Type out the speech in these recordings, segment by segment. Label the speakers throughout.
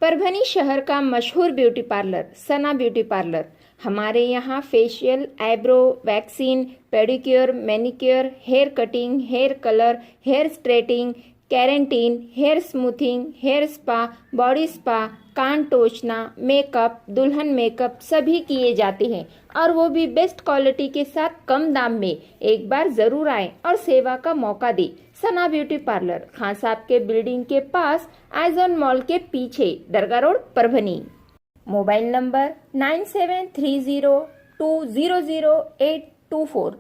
Speaker 1: परभनी शहर का मशहूर beauty parlour Sana beauty parlour. हमारे यहाँ facial, eyebrow, vaccine, pedicure, manicure, hair cutting, hair colour, hair straightening, keratin, hair smoothing, hair spa, body spa, कान टोचना, makeup, दुल्हन मेकअप सभी किए जाते हैं और वो भी बेस्ट क्वालिटी के साथ कम दाम में। एक बार ज़रूर आएं और सेवा का मौका दें। सना ब्यूटी पार्लर, खान साहब के बिल्डिंग के पास, आइजॉन मॉल के पीछे, Dargah road, Parbhani. Mobile number 9730200824।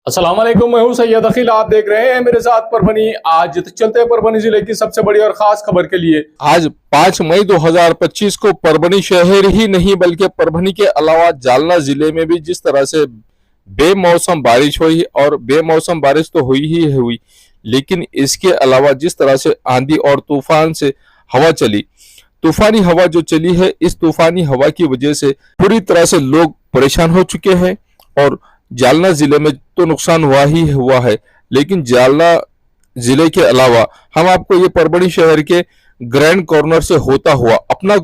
Speaker 2: अस्सलाम वालेकुम, मैं हूं सैयद अखिल। आप देख रहे हैं मेरे साथ परभनी। आज चलते हैं परभनी जिले की सबसे बड़ी और खास खबर के लिए।
Speaker 3: आज 5 मई 2025 को परभनी शहर ही नहीं बल्कि परभनी के अलावा जालना जिले में भी जिस तरह से बेमौसम बारिश हुई, और बेमौसम बारिश तो हुई ही हुई, लेकिन इसके अलावा जिस तरह से आंधी और तूफान से हवा चली, तूफानी हवा जो चली है, इस तूफानी हवा की वजह से पूरी तरह से लोग परेशान हो चुके हैं। और जालना जिले में तो नुकसान हुआ ही हुआ है, लेकिन जालना जिले के अलावा हम आपको ये परभनी शहर के ग्रैंड कॉर्नर से होता हुआ अपना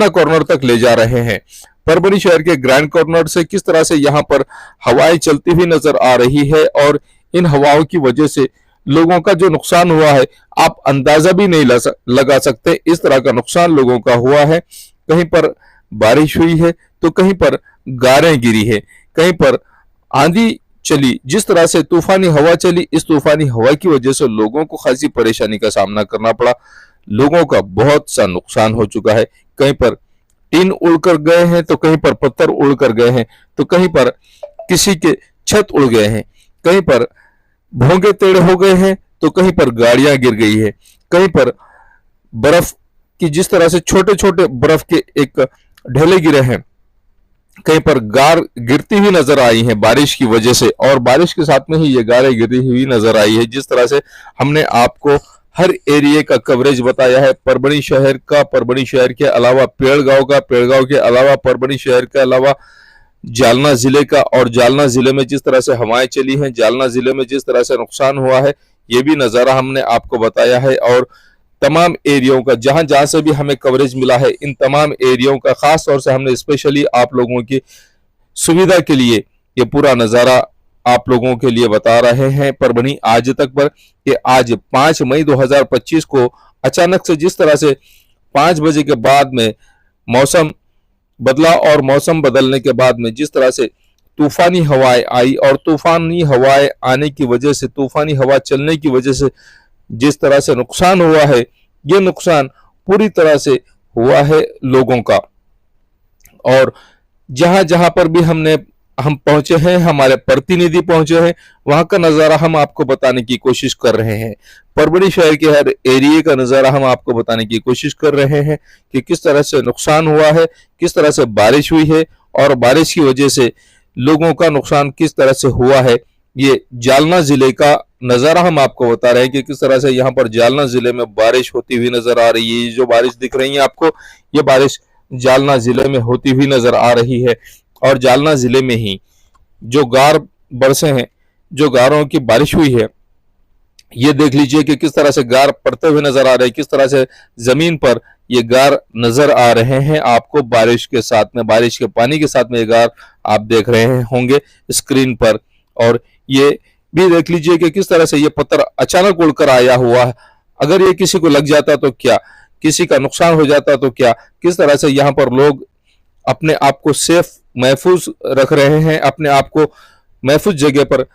Speaker 3: कॉर्नर तक ले जा रहे हैं। परभनी शहर के ग्रैंड कॉर्नर से किस तरह से यहाँ पर हवाएं चलती हुई नजर आ रही है, और इन हवाओं की वजह से लोगों का जो नुकसान हुआ है आप अंदाजा भी नहीं लगा सकते। इस तरह का नुकसान लोगों का हुआ है। कहीं पर बारिश हुई है तो कहीं पर गारें गिरी है, कहीं पर आंधी चली। जिस तरह से तूफानी हवा चली, इस तूफानी हवा की वजह से लोगों को खासी परेशानी का सामना करना पड़ा। लोगों का बहुत सा नुकसान हो चुका है। कहीं पर टीन उड़कर गए हैं तो कहीं पर पत्थर उड़कर गए हैं, तो कहीं पर किसी के छत उड़ गए हैं, कहीं पर भोंगे टेढ़े हो गए हैं, तो कहीं पर गाड़ियां गिर गई है, कहीं पर बर्फ की जिस तरह से छोटे छोटे बर्फ के एक ढेले गिरे हैं, कहीं पर गार गिरती हुई नजर आई है बारिश की वजह से, और बारिश के साथ में ही ये गारें गिरती हुई नजर आई है। जिस तरह से हमने आपको हर एरिया का कवरेज बताया है, परभनी शहर का, परभनी शहर के अलावा पेड़गांव का, पेड़गांव के अलावा परभनी शहर के अलावा जालना जिले का, और जालना जिले में जिस तरह से हवाएं चली हैं, जालना जिले में जिस तरह से नुकसान हुआ है, ये भी नजारा हमने आपको बताया है। और तमाम एरियाओं का जहां जहां से भी हमें कवरेज मिला है, इन तमाम एरियाओं का खास तौर से हमने स्पेशली आप लोगों की सुविधा के लिए ये पूरा नजारा आप लोगों के लिए बता रहे हैं परभनी आज तक पर, कि आज 5 मई 2025 को अचानक से जिस तरह से 5 बजे के बाद में मौसम बदला, और मौसम बदलने के बाद में जिस तरह से तूफानी हवाएं आई, और तूफानी हवाएं आने की वजह से, तूफानी हवा चलने की वजह से जिस तरह से नुकसान हुआ है, ये नुकसान पूरी तरह से हुआ है लोगों का। और जहां जहां पर भी हम पहुंचे हैं, हमारे प्रतिनिधि पहुंचे हैं, वहां का नजारा हम आपको बताने की कोशिश कर रहे हैं। परभनी शहर के हर एरिया का नजारा हम आपको बताने की कोशिश कर रहे हैं कि किस तरह से नुकसान हुआ है, किस तरह से बारिश हुई है, और बारिश की वजह से लोगों का नुकसान किस तरह से हुआ है। ये जालना जिले का नजारा हम आपको बता रहे हैं कि किस तरह से यहाँ पर जालना जिले में बारिश होती हुई नजर आ रही है। जो बारिश दिख रही है आपको, ये बारिश जालना जिले में होती हुई नजर आ रही है। और जालना जिले में ही जो गार बरसे हैं, जो गारों की बारिश हुई है, ये देख लीजिए कि किस तरह से गार पड़ते हुए नजर आ रहे हैं, किस तरह से जमीन पर ये गार नजर आ रहे हैं आपको बारिश के साथ में, बारिश के पानी के साथ में ये गार आप देख रहे होंगे स्क्रीन पर। और ये भी देख लीजिए कि किस तरह से ये पत्थर अचानक उड़कर आया हुआ है। अगर ये किसी को लग जाता तो क्या, किसी का नुकसान हो जाता तो क्या। किस तरह से यहाँ पर लोग अपने आप को सेफ महफूज रख रहे हैं, अपने आप को महफूज जगह पर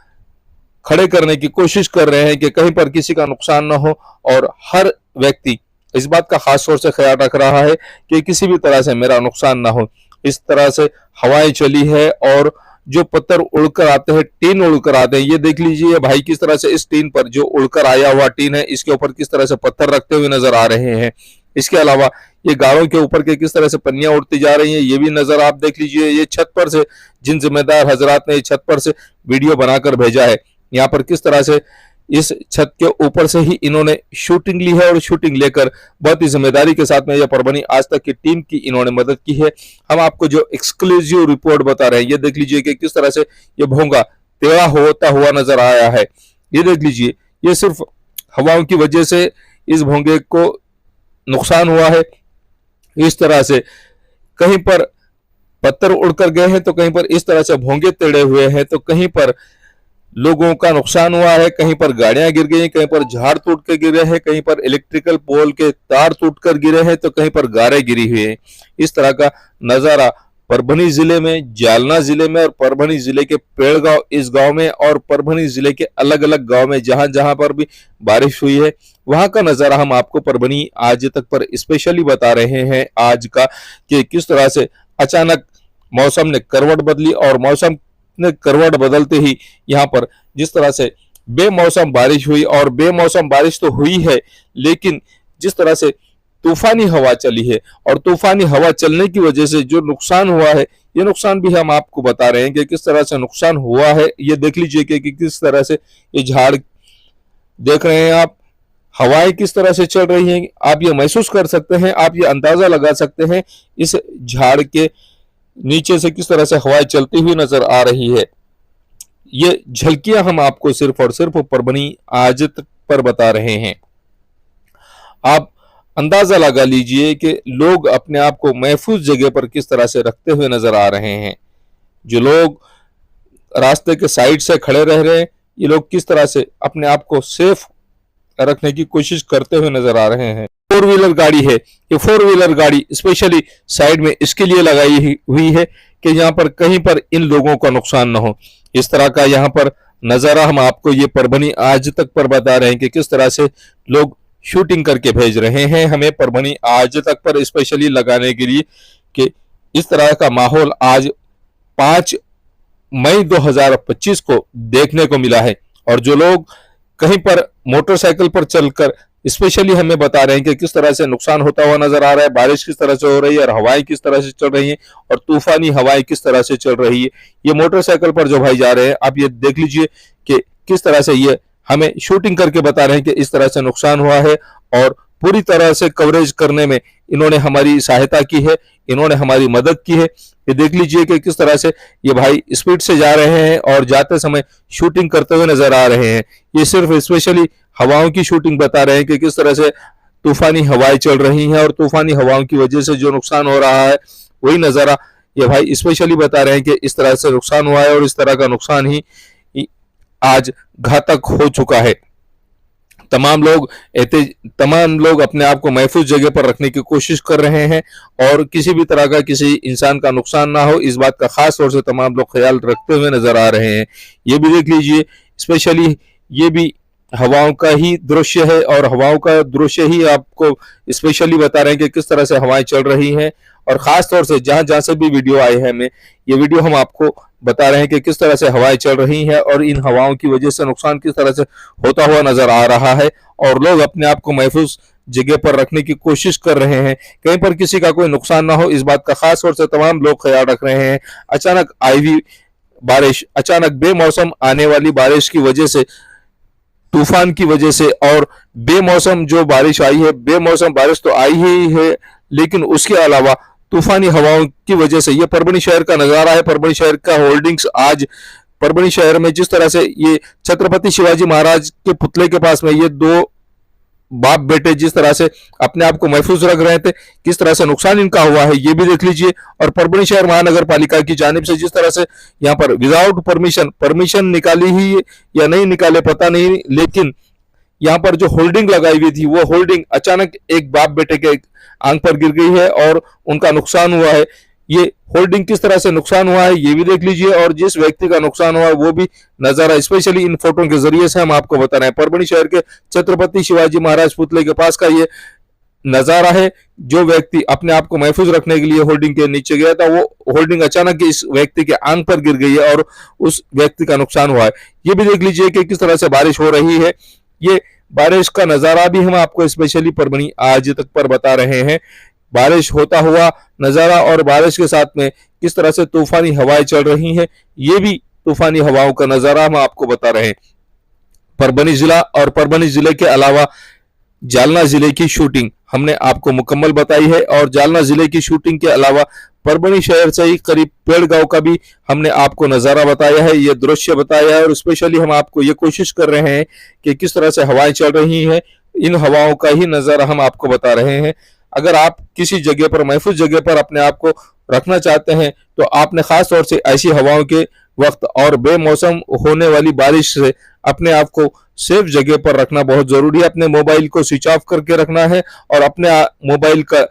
Speaker 3: खड़े करने की कोशिश कर रहे हैं कि कहीं पर किसी का नुकसान ना हो। और हर व्यक्ति इस बात का खास तौर से ख्याल रख रहा है कि किसी भी तरह से मेरा नुकसान ना हो। इस तरह से हवाएं चली है, और जो पत्थर उड़कर आते हैं, टीन उड़कर आते हैं, ये देख लीजिए भाई किस तरह से इस टीन पर, जो उड़कर आया हुआ टीन है, इसके ऊपर किस तरह से पत्थर रखते हुए नजर आ रहे हैं। इसके अलावा ये गारों के ऊपर के किस तरह से पन्नियां उड़ती जा रही हैं, ये भी नजर आप देख लीजिए। ये छत पर से जिन जिम्मेदार हजरात ने छत पर से वीडियो बनाकर भेजा है, यहाँ पर किस तरह से इस छत के ऊपर से ही इन्होंने शूटिंग ली है, और शूटिंग लेकर बहुत ही जिम्मेदारी के साथ में यह परभनी आज तक की टीम की इन्होंने मदद की है। हम आपको जो एक्सक्लूसिव रिपोर्ट बता रहे हैं, ये देख लीजिए कि किस तरह से ये भोंगा टेढ़ा होता हुआ नजर आया है। ये देख लीजिए, ये सिर्फ हवाओं की वजह से इस भोंगे को नुकसान हुआ है। इस तरह से कहीं पर पत्थर उड़कर गए हैं, तो कहीं पर इस तरह से भोंगे टेढ़े हुए हैं, तो कहीं पर लोगों का नुकसान हुआ है, कहीं पर गाड़ियां गिर गई, कहीं पर झाड़ टूट के गिरे हैं, कहीं पर इलेक्ट्रिकल पोल के तार टूटकर गिरे हैं, तो कहीं पर गारें गिरी हुई हैं। इस तरह का नजारा परभनी जिले में, जालना जिले में और परभनी जिले के पेड़गांव इस गांव में और परभनी जिले के अलग अलग गांव में जहां जहां पर भी बारिश हुई है वहां का नजारा हम आपको परभनी आज तक पर स्पेशली बता रहे हैं आज का, कि किस तरह से अचानक मौसम ने करवट बदली और मौसम ने करवट बदलते ही यहाँ पर जिस तरह से बेमौसम बारिश हुई, और बेमौसम बारिश तो हुई है लेकिन जिस तरह से तूफानी हवा चली है और तूफानी हवा चलने की वजह से जो नुकसान हुआ है, ये नुकसान भी हम आपको बता रहे हैं कि किस तरह से नुकसान हुआ है। ये देख लीजिए कि किस तरह से ये झाड़ देख रहे हैं आप, हवाएं किस तरह से चल रही हैं, आप ये महसूस कर सकते हैं, आप ये अंदाजा लगा सकते हैं इस झाड़ के नीचे से किस तरह से हवाएं चलती हुई नजर आ रही है। ये झलकियां हम आपको सिर्फ और सिर्फ परभनी आज तक पर बता रहे हैं। आप अंदाजा लगा लीजिए कि लोग अपने आप को महफूज जगह पर किस तरह से रखते हुए नजर आ रहे हैं। जो लोग रास्ते के साइड से खड़े रह रहे हैं, ये लोग किस तरह से अपने आप को सेफ रखने की कोशिश करते हुए नजर आ रहे हैं। 4 व्हीलर गाड़ी है, ये 4 व्हीलर गाड़ी स्पेशली साइड में इसके लिए लगाई हुई है कि यहाँ पर कहीं पर इन लोगों का नुकसान न हो। इस तरह का यहाँ पर नजारा हम आपको ये परभनी आज तक पर बता रहे हैं कि किस तरह से लोग शूटिंग करके भेज रहे हैं हमें परभनी आज तक पर स्पेशली लगाने के लिए, कि इस तरह का माहौल आज 5 मई 2025 को देखने को मिला है। और जो लोग कहीं पर मोटरसाइकिल पर चलकर स्पेशली हमें बता रहे हैं कि किस तरह से नुकसान होता हुआ नजर आ रहा है, बारिश किस तरह से हो रही है और हवाएं किस तरह से चल रही हैं और तूफानी हवाएं किस तरह से चल रही है। ये मोटरसाइकिल पर जो भाई जा रहे हैं, आप ये देख लीजिए कि किस तरह से ये हमें शूटिंग करके बता रहे हैं कि इस तरह से नुकसान हुआ है और पूरी तरह से कवरेज करने में इन्होंने हमारी सहायता की है, इन्होंने हमारी मदद की है। ये देख लीजिए कि किस तरह से ये भाई स्पीड से जा रहे हैं और जाते समय शूटिंग करते हुए नजर आ रहे हैं। ये सिर्फ स्पेशली हवाओं की शूटिंग बता रहे हैं कि किस तरह से तूफानी हवाएं चल रही हैं और तूफानी हवाओं की वजह से जो नुकसान हो रहा है वही नजारा ये भाई स्पेशली बता रहे हैं कि इस तरह से नुकसान हुआ है और इस तरह का नुकसान ही आज घातक हो चुका है। तमाम लोग अपने आप को महफूज जगह पर रखने की कोशिश कर रहे हैं और किसी भी तरह का किसी इंसान का नुकसान ना हो, इस बात का खास तौर से तमाम लोग ख्याल रखते हुए नजर आ रहे हैं। ये भी देख लीजिए, स्पेशली ये भी हवाओं का ही दृश्य है और हवाओं का दृश्य ही आपको स्पेशली बता रहे हैं कि किस तरह से हवाएं चल रही हैं। और खास तौर से जहां जहां से भी वीडियो आए हैं हमें, ये वीडियो हम आपको बता रहे हैं कि किस तरह से हवाएं चल रही हैं और इन हवाओं की वजह से नुकसान किस तरह से होता हुआ नजर आ रहा है और लोग अपने आप को महफूज जगह पर रखने की कोशिश कर रहे हैं, कहीं पर किसी का कोई नुकसान ना हो, इस बात का खास तौर से तमाम लोग ख्याल रख रहे हैं। अचानक आई हुई बारिश, अचानक बेमौसम आने वाली बारिश की वजह से, तूफान की वजह से और बेमौसम जो बारिश आई है, बेमौसम बारिश तो आई ही है लेकिन उसके अलावा तूफानी हवाओं की वजह से, ये परभनी शहर का नजारा है। परभनी शहर का होल्डिंग्स आज परभनी शहर में जिस तरह से ये छत्रपति शिवाजी महाराज के पुतले के पास में ये 2 बाप बेटे जिस तरह से अपने आप को महफूज रख रहे थे, किस तरह से नुकसान इनका हुआ है ये भी देख लीजिए। और परभनी शहर महानगर पालिका की जानिब से जिस तरह से यहाँ पर विदाउट परमिशन निकाली ही या नहीं निकाले पता नहीं, लेकिन यहाँ पर जो होल्डिंग लगाई हुई थी वो होल्डिंग अचानक एक बाप बेटे के आंख पर गिर गई है और उनका नुकसान हुआ है। ये होल्डिंग किस तरह से नुकसान हुआ है ये भी देख लीजिए और जिस व्यक्ति का नुकसान हुआ है वो भी नजारा स्पेशली इन फोटो के जरिए से हम आपको बता रहे हैं। परभनी शहर के छत्रपति शिवाजी महाराज पुतले के पास का ये नजारा है। जो व्यक्ति अपने आप को महफूज रखने के लिए होल्डिंग के नीचे गया था, वो होल्डिंग अचानक इस व्यक्ति के आंख पर गिर गई है और उस व्यक्ति का नुकसान हुआ है। ये भी देख लीजिए कि किस तरह से बारिश हो रही है। ये बारिश का नजारा भी हम आपको स्पेशली परभनी आज तक पर बता रहे हैं। बारिश होता हुआ नजारा और बारिश के साथ में किस तरह से तूफानी हवाएं चल रही हैं, ये भी तूफानी हवाओं का नजारा हम आपको बता रहे हैं। परभनी जिला और परभनी जिले के अलावा जालना जिले की शूटिंग हमने आपको मुकम्मल बताई है। और जालना जिले की शूटिंग के अलावा परभनी शहर से ही करीब पेड़ गांव का भी हमने आपको नज़ारा बताया है, ये दृश्य बताया है। और स्पेशली हम आपको ये कोशिश कर रहे हैं कि किस तरह से हवाएं चल रही हैं, इन हवाओं का ही नज़ारा हम आपको बता रहे हैं। अगर आप किसी जगह पर, महफूज जगह पर अपने आप को रखना चाहते हैं तो आपने खास तौर से ऐसी हवाओं के वक्त और बेमौसम होने वाली बारिश से अपने आप को सेफ जगह पर रखना बहुत जरूरी है। अपने मोबाइल को स्विच ऑफ करके रखना है और अपने मोबाइल का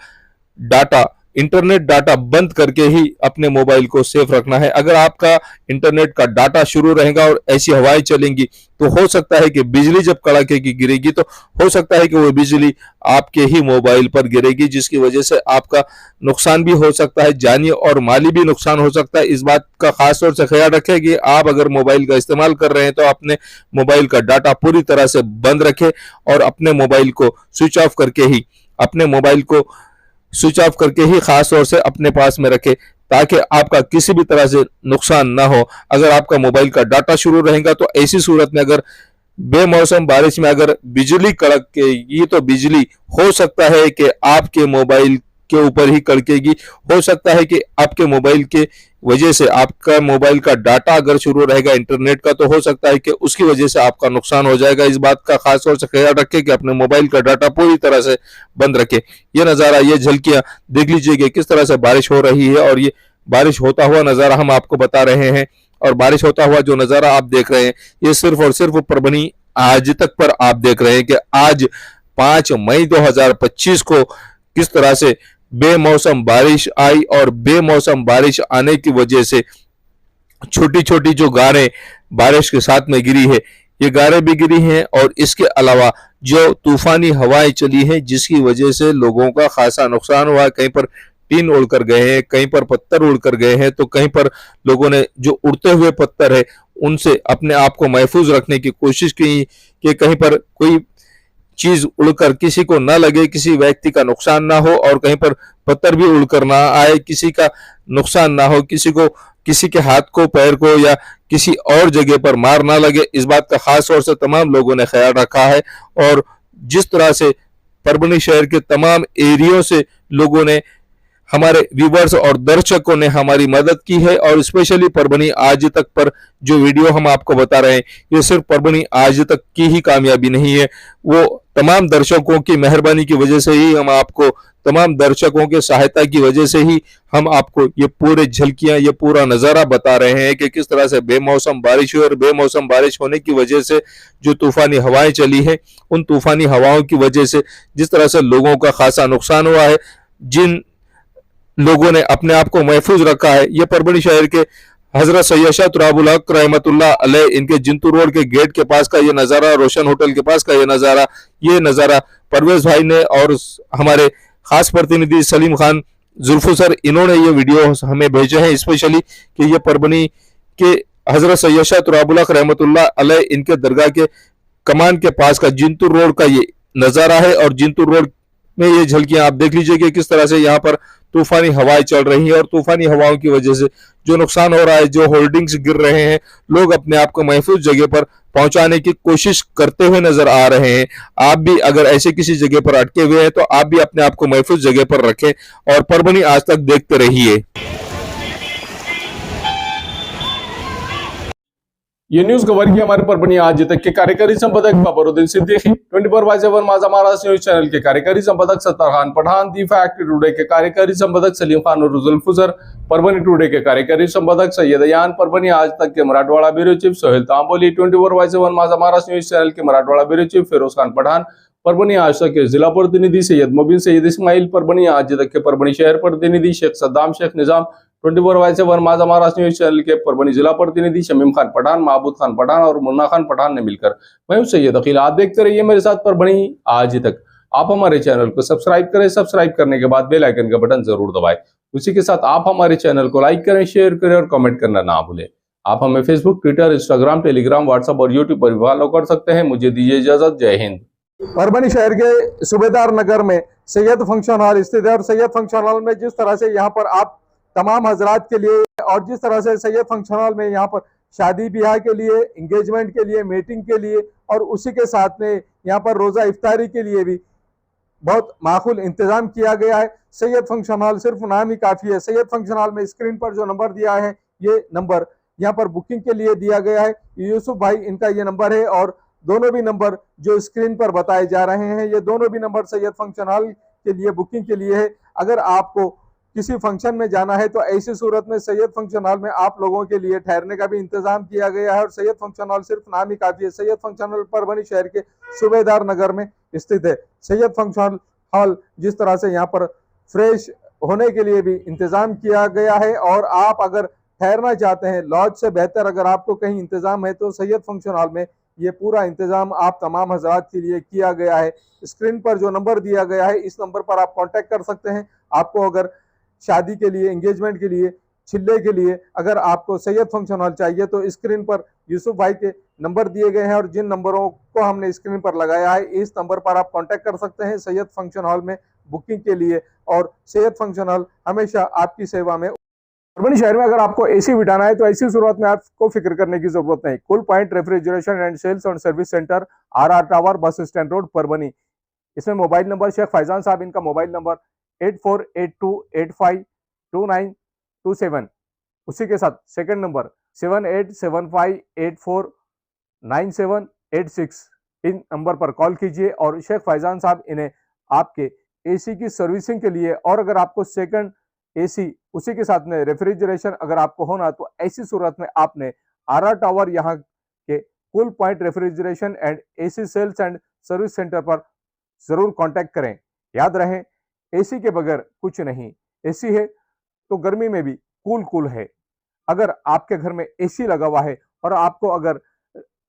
Speaker 3: डाटा, इंटरनेट डाटा बंद करके ही अपने मोबाइल को सेफ रखना है। अगर आपका इंटरनेट का डाटा शुरू रहेगा और ऐसी हवाएं चलेंगी तो हो सकता है कि बिजली जब कड़ाके की गिरेगी तो हो सकता है कि वो बिजली आपके ही मोबाइल पर गिरेगी, जिसकी वजह से आपका नुकसान भी हो सकता है, जानी और माली भी नुकसान हो सकता है। इस बात का खास तौर से ख्याल रखें कि आप अगर मोबाइल का इस्तेमाल कर रहे हैं तो अपने मोबाइल का डाटा पूरी तरह से बंद रखें और अपने मोबाइल को स्विच ऑफ करके ही खास तौर से अपने पास में रखें ताकि आपका किसी भी तरह से नुकसान ना हो। अगर आपका मोबाइल का डाटा शुरू रहेगा तो ऐसी सूरत में अगर बेमौसम बारिश में अगर बिजली कड़केगी तो बिजली हो सकता है कि आपके मोबाइल के ऊपर ही कड़केगी। हो सकता है कि आपके मोबाइल के वजह से, आपका मोबाइल का डाटा अगर शुरू रहेगा इंटरनेट का, तो हो सकता है कि उसकी वजह से आपका नुकसान हो जाएगा। इस बात का खास तौर से ख्याल रखें कि अपने मोबाइल का डाटा पूरी तरह से बंद रखें। ये नज़ारा, ये झलकियां देख लीजिए कि किस तरह से बारिश हो रही है और ये बारिश होता हुआ नज़ारा हम आपको बता रहे हैं। और बारिश होता हुआ जो नज़ारा आप देख रहे हैं ये सिर्फ और सिर्फ परभनी आज तक पर आप देख रहे हैं कि आज 5 मई 2025 को किस तरह से बेमौसम बारिश आई और बेमौसम बारिश आने की वजह से छोटी छोटी जो गारें बारिश के साथ में गिरी है, ये गारें भी गिरी हैं और इसके अलावा जो तूफानी हवाएं चली हैं जिसकी वजह से लोगों का खासा नुकसान हुआ। कहीं पर टीन उड़कर गए हैं, कहीं पर पत्थर उड़कर गए हैं, तो कहीं पर लोगों ने जो उड़ते हुए पत्थर है उनसे अपने आप को महफूज रखने की कोशिश की कि कहीं पर कोई चीज उड़कर किसी को ना लगे, किसी व्यक्ति का नुकसान ना हो, और कहीं पर पत्थर भी उड़कर ना आए, किसी का नुकसान ना हो, किसी के हाथ को, पैर को या किसी और जगह पर मार ना लगे। इस बात का खास तौर से तमाम लोगों ने ख्याल रखा है। और जिस तरह से परभनी शहर के तमाम एरियो से लोगों ने, हमारे व्यूवर्स और दर्शकों ने हमारी मदद की है। और स्पेशली परभनी आज तक पर जो वीडियो हम आपको बता रहे हैं ये सिर्फ परभनी आज तक की ही कामयाबी नहीं है, वो तमाम दर्शकों की मेहरबानी की वजह से ही हम आपको, तमाम दर्शकों के सहायता की वजह से ही हम आपको ये पूरे झलकियां, ये पूरा नज़ारा बता रहे हैं कि किस तरह से बेमौसम बारिश हुई। और बेमौसम बारिश होने की वजह से जो तूफानी हवाएं चली हैं, उन तूफानी हवाओं की वजह से जिस तरह से लोगों का खासा नुकसान हुआ है, जिन लोगों ने अपने आप को महफूज रखा है, ये परभनी शहर के हजरत सैयद शाह तुराबुल हक रहमतुल्लाह अलैह, इनके जिंतू रोड के गेट के पास का ये नज़ारा, रोशन होटल के पास का ये नज़ारा परवेज भाई ने और हमारे खास प्रतिनिधि सलीम खान जुल्फू सर, इन्होंने ये वीडियो हमें भेजे हैं स्पेशली कि ये परभनी के हजरत सैयद शाह तुराबुल हक रहमतुल्लाह अलैह इनके दरगाह के कमान के पास का जिंतू रोड का ये नज़ारा है। और जिंतू रोड में ये झलकियां आप देख लीजिए कि किस तरह से यहाँ पर तूफानी हवाएं चल रही है और तूफानी हवाओं की वजह से जो नुकसान हो रहा है, जो होल्डिंग्स गिर रहे हैं, लोग अपने आप को महफूज जगह पर पहुंचाने की कोशिश करते हुए नजर आ रहे हैं। आप भी अगर ऐसे किसी जगह पर अटके हुए हैं तो आप भी अपने आप को महफूज जगह पर रखें और परभनी आज तक देखते रहिए।
Speaker 2: ये न्यूज कवर की हमारे परभणी आज तक के कार्यकारी संपादक बाबरुद्दीन सिद्दीकी, 24/7 माझा महाराष्ट्र न्यूज चैनल के कार्यकारी संपादक Sattar Khan Pathan, The Fact Today के कार्यकारी संपादक सलीम खान और जुल्फू सर, परभनी टुडे के कार्यकारी संपादक सैयद यान, परभनी आज तक के मराठवाड़ा ब्यूरो चीफ सोहेल तांबोली, 24/7 माझा महाराष्ट्र न्यूज चैनल के मराठवाड़ा ब्यूरो चीफ फिरोज खान पठान, परभनी आज तक के जिला प्रतिनिधि सैयद मुबीन सैयद इस्माइल, परभनी आज तक के परभनी शहर प्रतिनिधि शेख सद्दाम शेख निजाम, 24/7 माझा महाराष्ट्र न्यूज चैनल के परभनी जिला प्रतिनिधि शमीम खान पठान, महबूद खान पठान और मुन्ना खान पठान ने मिलकर मैं हूं सैयद अकील। आप देखते रहिए मेरे साथ परभणी आज तक। आप हमारे चैनल को सब्सक्राइब करें, सब्सक्राइब करने के बाद बेल आइकन का बटन जरूर दबाएं। उसी के साथ आप हमारे चैनल को लाइक करें, शेयर करें और कमेंट करना ना भूलें। आप हमें Facebook, Twitter, Instagram, Telegram, WhatsApp और यूट्यूब पर फॉलो कर सकते हैं। मुझे दीजिए इजाजत। जय हिंद।
Speaker 4: परभनी शहर के सूबेदार नगर में सैयद फंक्शन हॉल स्थित है और सैयद फंक्शन हॉल में जिस तरह से यहाँ पर आप तमाम हजरात के लिए और जिस तरह से सैयद फंक्शन हॉल में यहाँ पर शादी ब्याह के लिए, एंगेजमेंट के लिए, मीटिंग के लिए और उसी के साथ में यहाँ पर रोज़ा इफ्तारी के लिए भी बहुत माकूल इंतजाम किया गया है। सैयद फंक्शन हॉल सिर्फ नाम ही काफ़ी है। सैयद फंक्शन हॉल में स्क्रीन पर जो नंबर दिया है, ये नंबर यहाँ पर बुकिंग के लिए दिया गया है। यूसुफ भाई इनका ये नंबर है और दोनों भी नंबर जो स्क्रीन पर बताए जा रहे हैं, ये दोनों भी नंबर सैयद फंक्शन हॉल के लिए बुकिंग के लिए है। अगर आपको किसी फंक्शन में जाना है तो ऐसी सूरत में सैयद फंक्शन हॉल में आप लोगों के लिए ठहरने का भी इंतजाम किया गया है और सैयद फंक्शन हॉल सिर्फ नाम ही काफ़ी है। सैयद फंक्शन हॉल परभनी शहर के सूबेदार नगर में स्थित है। सैयद फंक्शन हॉल जिस तरह से यहाँ पर फ्रेश होने के लिए भी इंतजाम किया गया है और आप अगर ठहरना चाहते हैं, लॉज से बेहतर अगर आपको कहीं इंतजाम है तो सैयद फंक्शन हॉल में ये पूरा इंतजाम आप तमाम हजरात के लिए किया गया है। स्क्रीन पर जो नंबर दिया गया है, इस नंबर पर आप कांटेक्ट कर सकते हैं। आपको अगर शादी के लिए, एंगेजमेंट के लिए, चिल्ले के लिए अगर आपको सैयद फंक्शन हॉल चाहिए तो स्क्रीन पर यूसुफ भाई के नंबर दिए गए हैं और जिन नंबरों को हमने स्क्रीन पर लगाया है, इस नंबर पर आप कांटेक्ट कर सकते हैं सैयद फंक्शन हॉल में बुकिंग के लिए। और सैयद फंक्शन हॉल हमेशा आपकी सेवा में। परभनी शहर में अगर आपको एसी बिठाना है तो ऐसी शुरुआत में आपको फिक्र करने की जरूरत नहीं। Cool point refrigeration and sales और service centre, RR tower, bus stand road, Parbhani. इसमें मोबाइल नंबर शेख फैजान साहब, इनका मोबाइल नंबर 8482852927। उसी के साथ सेकंड नंबर 7875849786। इन नंबर पर कॉल कीजिए और शेख फैजान साहब इन्हें आपके एसी की सर्विसिंग के लिए, और अगर आपको सेकंड एसी उसी के साथ में रेफ्रिजरेशन अगर आपको होना तो ऐसी सूरत में आपने RR टावर यहाँ के cool point refrigeration and AC sales and service centre पर जरूर कांटेक्ट करें। याद रहे, एसी के बगैर कुछ नहीं। एसी है तो गर्मी में भी कूल है। अगर आपके घर में एसी लगा हुआ है और आपको अगर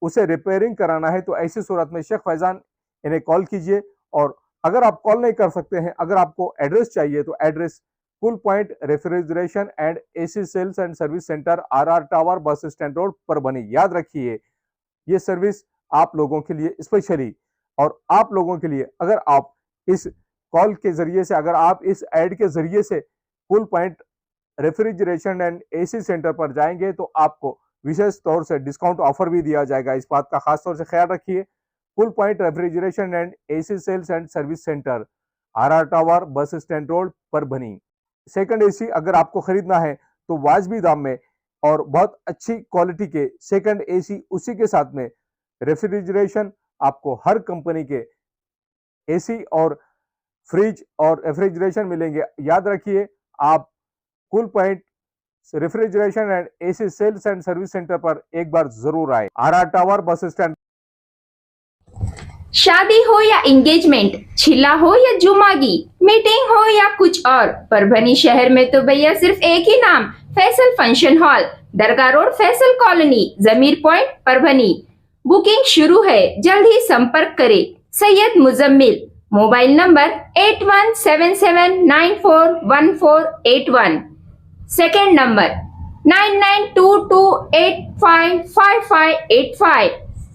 Speaker 4: उसे रिपेयरिंग कराना है तो ऐसी सूरत में शेख फैजान इन्हें कॉल कीजिए। और अगर आप कॉल नहीं कर सकते हैं, अगर आपको एड्रेस चाहिए तो address cool point refrigeration and AC sales and service centre, RR tower, bus stand road, Parbhani. याद रखिए, ये सर्विस आप लोगों के लिए स्पेशली, और आप लोगों के लिए अगर आप इस कॉल के जरिए से, अगर आप इस ऐड के जरिए से cool point refrigeration and AC centre पर जाएंगे तो आपको विशेष तौर से डिस्काउंट ऑफर भी दिया जाएगा। इस बात का खास तौर से ख्याल रखिए। Cool point refrigeration and AC sales and service centre, RR tower, bus stand road, Parbhani. Second AC अगर आपको खरीदना है तो वाजबी दाम में और बहुत अच्छी क्वालिटी के सेकंड एसी, उसी के साथ में रेफ्रिजरेशन, आपको हर कंपनी के एसी और फ्रिज और रेफ्रिजरेशन मिलेंगे। याद रखिए, आप cool point refrigeration and AC sales and service centre पर एक बार जरूर आए। RR tower, bus stand.
Speaker 1: शादी हो या एंगेजमेंट, छिल्ला हो या जुमागी, मीटिंग हो या कुछ और, परभनी शहर में तो भैया सिर्फ एक ही नाम, फैसल फंक्शन हॉल, दरगाह रोड, फैसल कॉलोनी, जमीर पॉइंट, परभनी। बुकिंग शुरू है, जल्द ही संपर्क करें। Syed Muzammil, mobile number 8177941481। Second number 9922855585।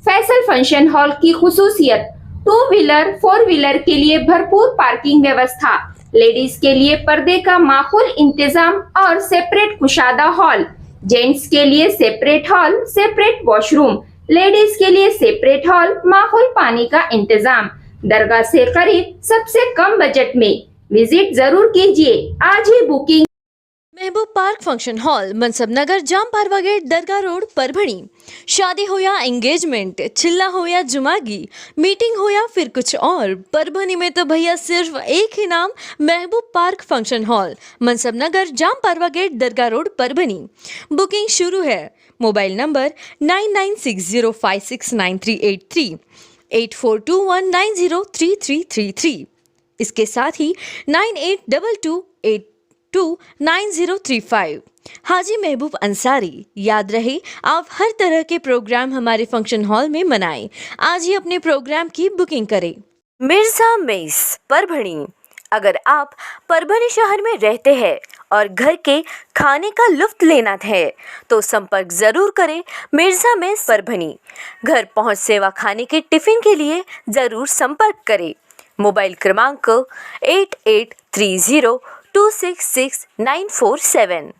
Speaker 1: Faisal function hall की खुसूसियत, 2 व्हीलर 4 व्हीलर के लिए भरपूर पार्किंग व्यवस्था, लेडीज के लिए पर्दे का माकूल इंतजाम और सेपरेट कुशादा हॉल, जेंट्स के लिए separate hall, separate washroom, ladies के लिए सेपरेट हॉल, माकूल पानी का इंतजाम, दरगाह से करीब, सबसे कम बजट में। विजिट जरूर कीजिए, आज ही बुकिंग।
Speaker 5: महबूब पार्क फंक्शन हॉल, मनसब नगर, जाम पारवा गेट, दरगाह रोड, परभणी। शादी हो या एंगेजमेंट, छिल्ला हो या जुमागी, मीटिंग हो या फिर कुछ और, परभणी में तो भैया सिर्फ एक ही नाम, महबूब पार्क फंक्शन हॉल, मनसब नगर, जाम पारवा गेट, दरगाह रोड, परभणी। बुकिंग शुरू है। Mobile number 9960569383, 8421903333। इसके साथ ही 9822829035। हाजी महबूब अंसारी। याद रहे, आप हर तरह के प्रोग्राम हमारे फंक्शन हॉल में मनाएं। आज ही अपने प्रोग्राम की बुकिंग करें। मिर्जा मेस, परभणी। अगर आप परभणी शहर में रहते हैं और घर के खाने का लुत्फ लेना है तो संपर्क जरूर करें मिर्जा मेस, परभणी। घर पहुंच सेवा खाने के टिफिन के लिए जरूर संपर्क करें। मोबाइल क्रमांक 8830266947।